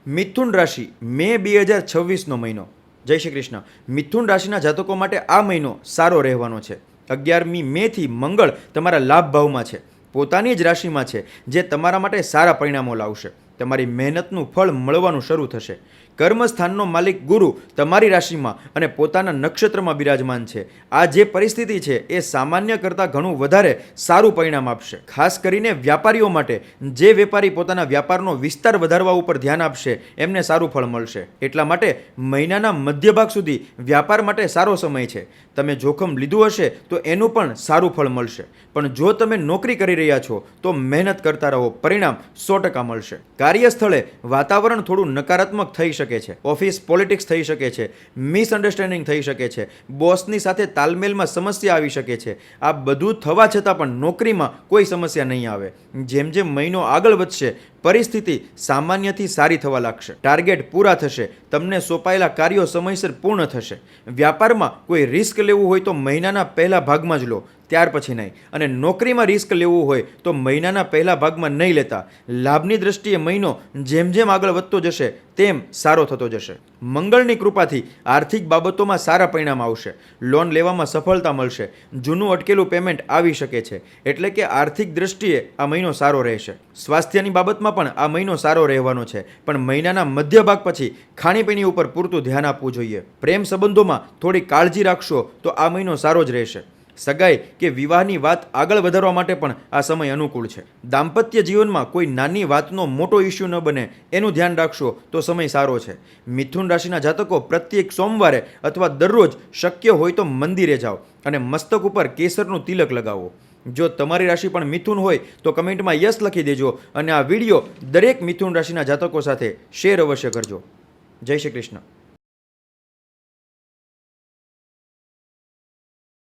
મિથુન રાશિ મે 2026નો મહિનો. જય શ્રી કૃષ્ણ. મિથુન રાશિના જાતકો માટે આ મહિનો સારો રહેવાનો છે. 11મી મેથી મંગળ તમારા લાભ ભાવમાં છે, પોતાની જ રાશિમાં છે, જે તમારા માટે સારા પરિણામો લાવશે. તમારી મહેનતનું ફળ મળવાનું શરૂ થશે. કર્મસ્થાનનો માલિક ગુરુ તમારી રાશિમાં અને પોતાના નક્ષત્રમાં બિરાજમાન છે. આ જે પરિસ્થિતિ છે એ સામાન્ય કરતાં ઘણું વધારે સારું પરિણામ આપશે. ખાસ કરીને વ્યાપારીઓ માટે, જે વેપારી પોતાના વ્યાપારનો વિસ્તાર વધારવા ઉપર ધ્યાન આપશે એમને સારું ફળ મળશે. એટલા માટે મહિનાના મધ્ય ભાગ સુધી વ્યાપાર માટે સારો સમય છે. તમે જોખમ લીધું હશે તો એનું પણ સારું ફળ મળશે. પણ જો તમે નોકરી કરી રહ્યા છો તો મહેનત કરતા રહો, પરિણામ 100% મળશે. કાર્યસ્થળે વાતાવરણ થોડું નકારાત્મક થઈ શકે છે. ઓફિસ પોલિટિક્સ થઈ શકે છે, મિસઅન્ડરસ્ટેન્ડિંગ થઈ શકે છે, બોસની સાથે તાલમેલમાં સમસ્યા આવી શકે છે. આ બધું થવા છતાં પણ નોકરીમાં કોઈ સમસ્યા નહીં આવે. જેમ જેમ મહિનો આગળ વધશે પરિસ્થિતિ સામાન્યથી સારી થવા લાગશે. ટાર્ગેટ પૂરા થશે, તમને સોંપાયેલા કાર્યો સમયસર પૂર્ણ થશે. વ્યાપારમાં કોઈ રિસ્ક લેવું હોય તો મહિનાના પહેલા ભાગમાં જ લો, ત્યાર પછી નહીં. અને નોકરીમાં રિસ્ક લેવું હોય તો મહિનાના પહેલા ભાગમાં નહીં લેતા. લાભની દ્રષ્ટિએ મહિનો જેમ જેમ આગળ વધતો જશે તેમ સારો થતો જશે. મંગળની કૃપાથી આર્થિક બાબતોમાં સારા પરિણામ આવશે. લોન લેવામાં સફળતા મળશે. જૂનું અટકેલું પેમેન્ટ આવી શકે છે. એટલે કે આર્થિક દ્રષ્ટિએ આ મહિનો સારો રહેશે. સ્વાસ્થ્યની બાબતમાં પણ આ મહિનો સારો રહેવાનો છે. પણ મહિનાના મધ્ય ભાગ પછી ખાણીપીણી ઉપર પૂરતું ધ્યાન આપવું જોઈએ. પ્રેમ સંબંધોમાં થોડી કાળજી રાખશો તો આ મહિનો સારો જ રહેશે. સગાઈ કે વિવાહની વાત આગળ વધારવા માટે પણ આ સમય અનુકૂળ છે. દાંપત્ય જીવનમાં કોઈ નાની વાતનો મોટો ઇસ્યુ ન બને એનું ધ્યાન રાખશો તો સમય સારો છે. મિથુન રાશિના જાતકો પ્રત્યેક સોમવારે અથવા દરરોજ શક્ય હોય તો મંદિરે જાઓ અને મસ્તક ઉપર કેસરનું તિલક લગાવો. જો તમારી રાશિ પણ મિથુન હોય તો કમેન્ટમાં યસ લખી દેજો અને આ વિડીયો દરેક મિથુન રાશિના જાતકો સાથે શેર અવશ્ય કરજો. જય શ્રી કૃષ્ણ.